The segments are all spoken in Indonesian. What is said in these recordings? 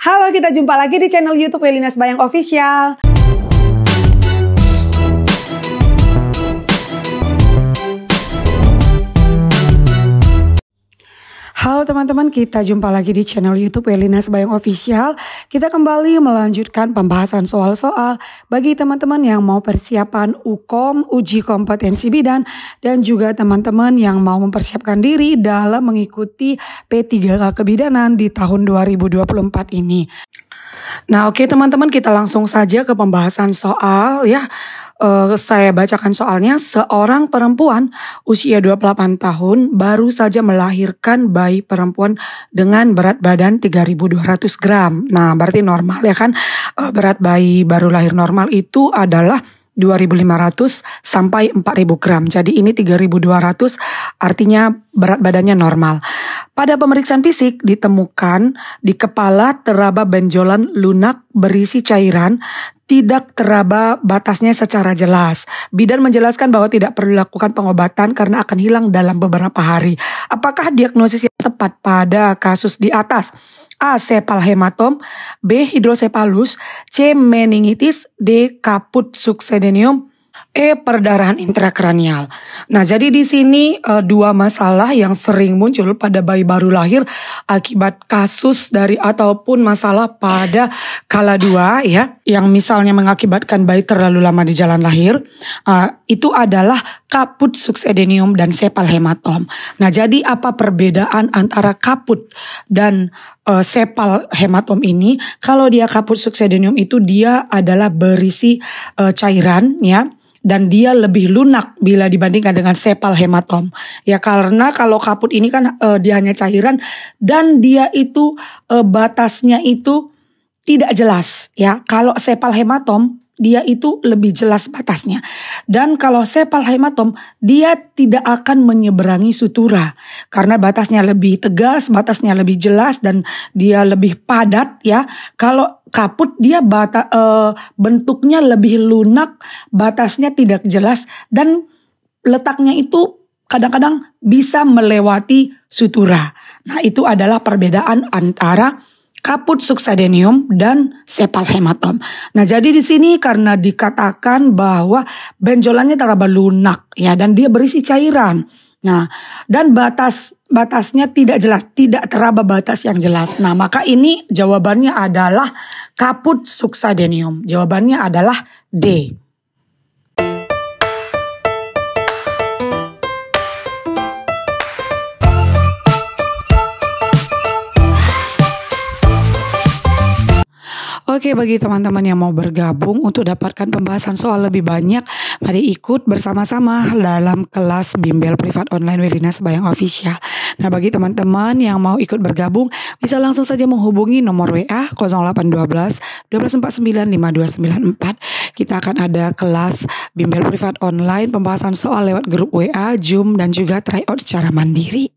Halo, kita jumpa lagi di channel YouTube Welina Sembayang Official. Halo teman-teman, kita jumpa lagi di channel YouTube Welina Sembayang Official. Kita kembali melanjutkan pembahasan soal-soal bagi teman-teman yang mau persiapan UKOM, uji kompetensi bidan, dan juga teman-teman yang mau mempersiapkan diri dalam mengikuti P3K Kebidanan di tahun 2024 ini. Nah, oke teman-teman, kita langsung saja ke pembahasan soal ya. Saya bacakan soalnya. Seorang perempuan usia 28 tahun baru saja melahirkan bayi perempuan dengan berat badan 3.200 gram. Nah, berarti normal ya kan. Berat bayi baru lahir normal itu adalah 2.500 sampai 4.000 gram. Jadi ini 3.200 artinya berat badannya normal. Pada pemeriksaan fisik ditemukan di kepala teraba benjolan lunak berisi cairan, tidak teraba batasnya secara jelas. Bidan menjelaskan bahwa tidak perlu dilakukan pengobatan karena akan hilang dalam beberapa hari. Apakah diagnosis yang tepat pada kasus di atas? A. Sepal hematom, B. Hidrosepalus, C. Meningitis, D. Kaput succedaneum, E. Perdarahan intrakranial. Nah, jadi di sini dua masalah yang sering muncul pada bayi baru lahir akibat kasus dari ataupun masalah pada kala 2 ya, yang misalnya mengakibatkan bayi terlalu lama di jalan lahir, itu adalah kaput succedaneum dan sepal hematom. Nah, jadi apa perbedaan antara kaput dan sepal hematom ini? Kalau dia kaput succedaneum itu dia adalah berisi cairan ya, dan dia lebih lunak bila dibandingkan dengan sepal hematom. Ya, karena kalau kaput ini kan dia hanya cairan dan dia itu batasnya itu tidak jelas ya. Kalau sepal hematom dia itu lebih jelas batasnya. Dan kalau sepal hematom dia tidak akan menyeberangi sutura karena batasnya lebih tegas, batasnya lebih jelas dan dia lebih padat ya. Kalau kaput dia bentuknya lebih lunak, batasnya tidak jelas dan letaknya itu kadang-kadang bisa melewati sutura. Nah, itu adalah perbedaan antara kaput succedaneum dan sepal hematom. Nah, jadi di sini karena dikatakan bahwa benjolannya teraba lunak ya dan dia berisi cairan. Nah, dan batasnya tidak jelas, tidak teraba batas yang jelas. Nah, maka ini jawabannya adalah kaput succedaneum. Jawabannya adalah D. Oke, bagi teman-teman yang mau bergabung untuk dapatkan pembahasan soal lebih banyak, mari ikut bersama-sama dalam kelas bimbel privat online Welina Sembayang Official. Nah, bagi teman-teman yang mau ikut bergabung, bisa langsung saja menghubungi nomor WA 0812 1249 5294. Kita akan ada kelas bimbel privat online, pembahasan soal lewat grup WA, Zoom, dan juga tryout secara mandiri.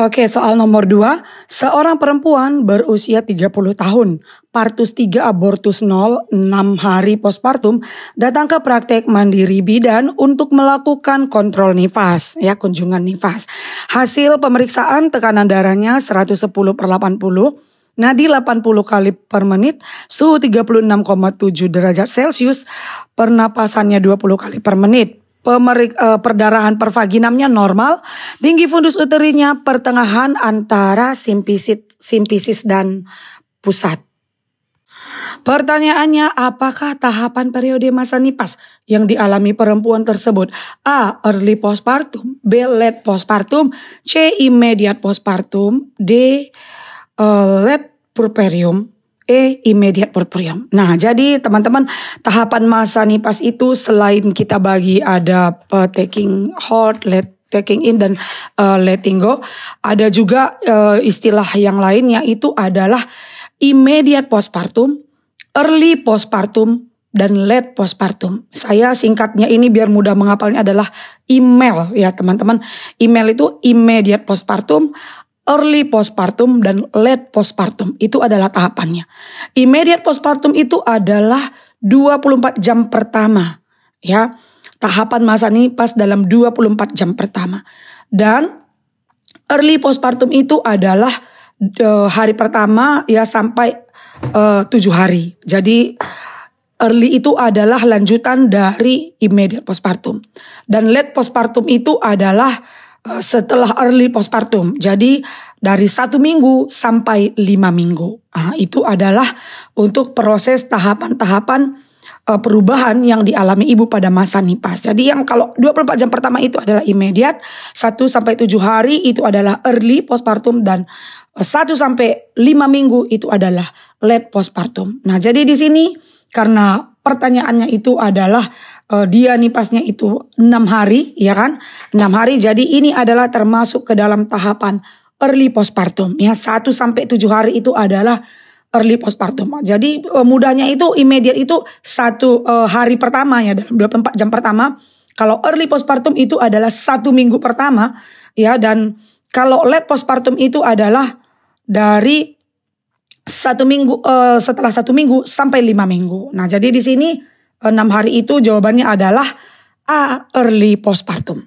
Oke, soal nomor 2. Seorang perempuan berusia 30 tahun, partus 3, abortus 0, 6 hari postpartum, datang ke praktek mandiri bidan untuk melakukan kontrol nifas, ya, kunjungan nifas. Hasil pemeriksaan tekanan darahnya 110/80, nadi 80 kali per menit, suhu 36,7 derajat Celcius, pernapasannya 20 kali per menit. Perdarahan pervaginamnya normal, tinggi fundus uterinya pertengahan antara simpisis dan pusat. Pertanyaannya, apakah tahapan periode masa nifas yang dialami perempuan tersebut? A. Early postpartum, B. Late postpartum, C. Immediate postpartum, D. Late puerperium, E. Immediate puerperium. Nah, jadi teman-teman, tahapan masa nifas itu selain kita bagi ada taking hold, taking in, dan letting go, ada juga istilah yang lain, yaitu adalah immediate postpartum, early postpartum, dan late postpartum. Saya singkatnya ini biar mudah menghafalnya adalah IMEL ya teman-teman. IMEL itu immediate postpartum, early postpartum, dan late postpartum. Itu adalah tahapannya. Immediate postpartum itu adalah 24 jam pertama ya. Tahapan masa nifas dalam 24 jam pertama. Dan early postpartum itu adalah hari pertama ya sampai 7 hari. Jadi early itu adalah lanjutan dari immediate postpartum. Dan late postpartum itu adalah setelah early postpartum. Jadi dari 1 minggu sampai 5 minggu. Itu adalah untuk proses tahapan-tahapan perubahan yang dialami ibu pada masa nipas. Jadi yang kalau 24 jam pertama itu adalah immediate, 1 sampai 7 hari itu adalah early postpartum, dan 1 sampai 5 minggu itu adalah late postpartum. Nah, jadi di sini karena pertanyaannya itu adalah dia nipasnya itu 6 hari, ya kan? 6 hari, jadi ini adalah termasuk ke dalam tahapan early postpartum. Ya, 1 sampai 7 hari itu adalah early postpartum. Jadi mudahnya itu immediate itu 1 hari pertama ya, dalam 24 jam pertama. Kalau early postpartum itu adalah 1 minggu pertama ya, dan kalau late postpartum itu adalah dari 1 minggu setelah 1 minggu sampai 5 minggu. Nah, jadi di sini 6 hari itu jawabannya adalah A, early postpartum.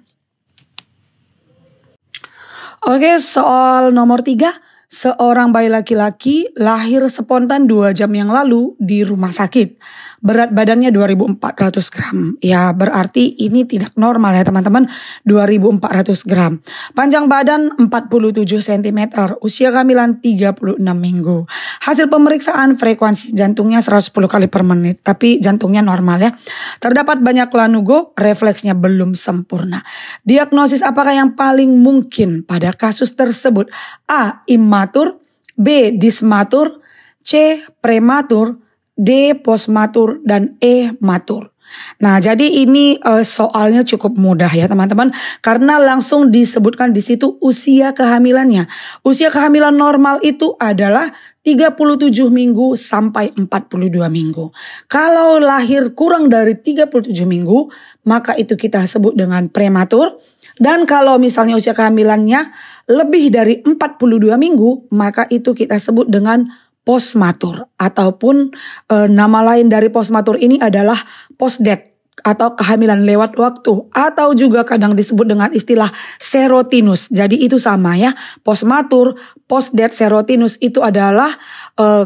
Oke, soal nomor 3. Seorang bayi laki-laki lahir spontan 2 jam yang lalu di rumah sakit. Berat badannya 2.400 gram. Ya, berarti ini tidak normal ya teman-teman. 2.400 gram. Panjang badan 47 cm. Usia kehamilan 36 minggu. Hasil pemeriksaan frekuensi jantungnya 110 kali per menit. Tapi jantungnya normal ya. Terdapat banyak lanugo, refleksnya belum sempurna. Diagnosis apakah yang paling mungkin pada kasus tersebut? A, immatur. B, dismatur. C, prematur. D, postmatur, dan E, matur. Nah, jadi ini soalnya cukup mudah ya teman-teman, karena langsung disebutkan di situ usia kehamilannya. Usia kehamilan normal itu adalah 37 minggu sampai 42 minggu. Kalau lahir kurang dari 37 minggu, maka itu kita sebut dengan prematur. Dan kalau misalnya usia kehamilannya lebih dari 42 minggu, maka itu kita sebut dengan postmatur, ataupun nama lain dari postmatur ini adalah postdeath atau kehamilan lewat waktu, atau juga kadang disebut dengan istilah serotinus. Jadi itu sama ya, postmatur, postdeath, serotinus itu adalah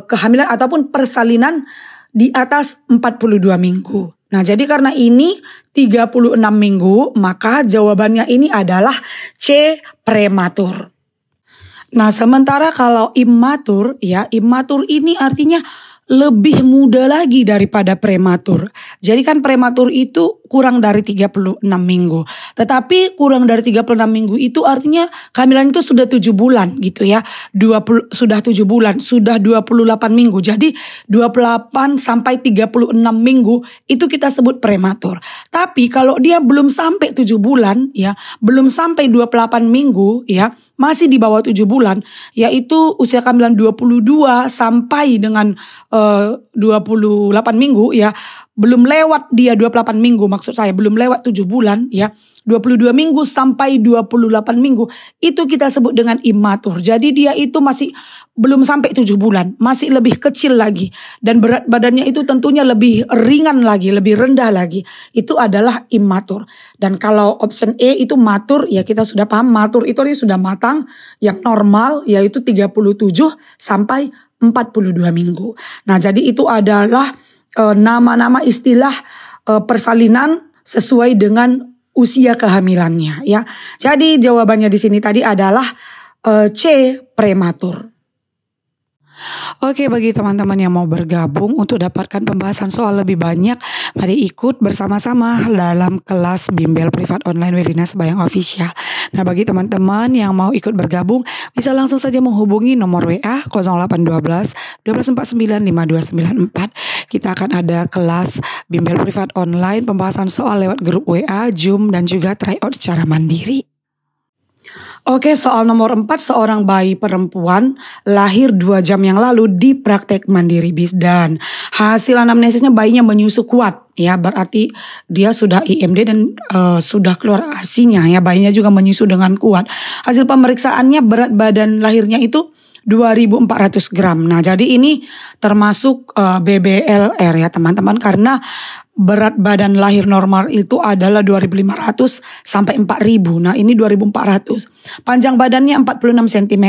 kehamilan ataupun persalinan di atas 42 minggu. Nah, jadi karena ini 36 minggu, maka jawabannya ini adalah C, prematur. Nah, sementara kalau immatur, ya immatur ini artinya lebih muda lagi daripada prematur. Jadi kan prematur itu kurang dari 36 minggu. Tetapi kurang dari 36 minggu itu artinya kehamilan itu sudah 7 bulan gitu ya. Sudah 7 bulan, sudah 28 minggu. Jadi 28 sampai 36 minggu itu kita sebut prematur. Tapi kalau dia belum sampai 7 bulan ya, belum sampai 28 minggu ya, masih di bawah 7 bulan, yaitu usia kehamilan 22 sampai dengan 28 minggu ya, belum lewat dia 28 minggu, maksud saya belum lewat 7 bulan ya, 22 minggu sampai 28 minggu itu kita sebut dengan immatur. Jadi dia itu masih belum sampai 7 bulan, masih lebih kecil lagi, dan berat badannya itu tentunya lebih ringan lagi, lebih rendah lagi. Itu adalah immatur. Dan kalau option E itu matur, ya kita sudah paham matur itu sudah matang, yang normal yaitu 37 sampai 42 minggu. Nah, jadi itu adalah nama-nama istilah persalinan sesuai dengan usia kehamilannya ya. Jadi jawabannya di sini tadi adalah C, prematur. Oke, bagi teman-teman yang mau bergabung untuk dapatkan pembahasan soal lebih banyak, mari ikut bersama-sama dalam kelas bimbel privat online Welina Sembayang Official. Nah, bagi teman-teman yang mau ikut bergabung, bisa langsung saja menghubungi nomor WA 0812 1249 5294. Kita akan ada kelas bimbel privat online, pembahasan soal lewat grup WA, Zoom, dan juga tryout secara mandiri. Oke, soal nomor 4, seorang bayi perempuan lahir 2 jam yang lalu di praktek mandiri Bidan. Hasil anamnesisnya bayinya menyusu kuat ya, berarti dia sudah IMD dan sudah keluar ASI-nya ya, bayinya juga menyusu dengan kuat. Hasil pemeriksaannya berat badan lahirnya itu 2.400 gram. Nah, jadi ini termasuk BBLR ya teman-teman, karena berat badan lahir normal itu adalah 2.500 sampai 4.000. Nah ini 2.400. Panjang badannya 46 cm.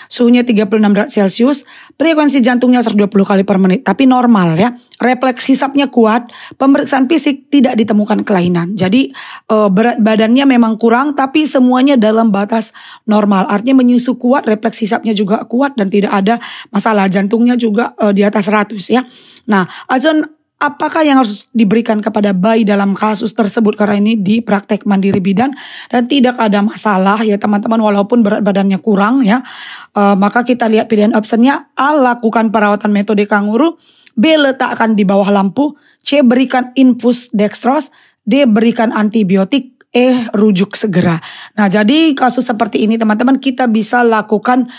Suhunya 36 derajat Celcius. Frekuensi jantungnya 120 kali per menit. Tapi normal ya. Refleks hisapnya kuat. Pemeriksaan fisik tidak ditemukan kelainan. Jadi berat badannya memang kurang tapi semuanya dalam batas normal. Artinya menyusu kuat, refleks hisapnya juga kuat dan tidak ada masalah. Jantungnya juga di atas 100 ya. Nah, azan apakah yang harus diberikan kepada bayi dalam kasus tersebut, karena ini di praktek mandiri bidan dan tidak ada masalah ya teman-teman, walaupun berat badannya kurang ya. Maka kita lihat pilihan optionnya: A. Lakukan perawatan metode kanguru, B. Letakkan di bawah lampu, C. Berikan infus dextrose, D. Berikan antibiotik, E. Rujuk segera. Nah jadi kasus seperti ini teman-teman kita bisa lakukan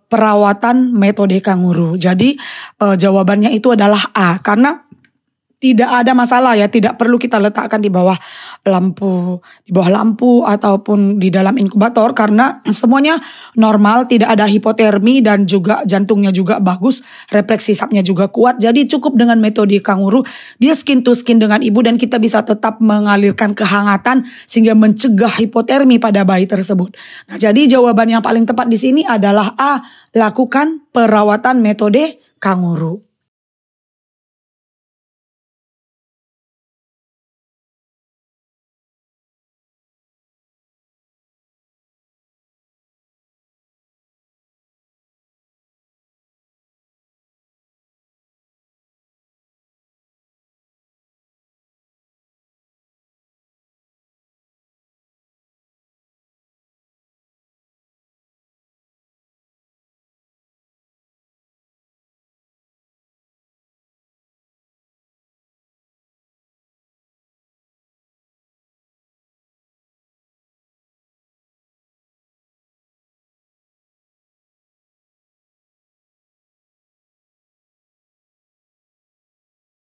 perawatan metode kanguru. Jadi jawabannya itu adalah A, karena tidak ada masalah ya, tidak perlu kita letakkan di bawah lampu ataupun di dalam inkubator karena semuanya normal, tidak ada hipotermi dan juga jantungnya juga bagus, refleks hisapnya juga kuat. Jadi cukup dengan metode kanguru, dia skin to skin dengan ibu dan kita bisa tetap mengalirkan kehangatan sehingga mencegah hipotermi pada bayi tersebut. Nah, jadi jawaban yang paling tepat di sini adalah A, lakukan perawatan metode kanguru.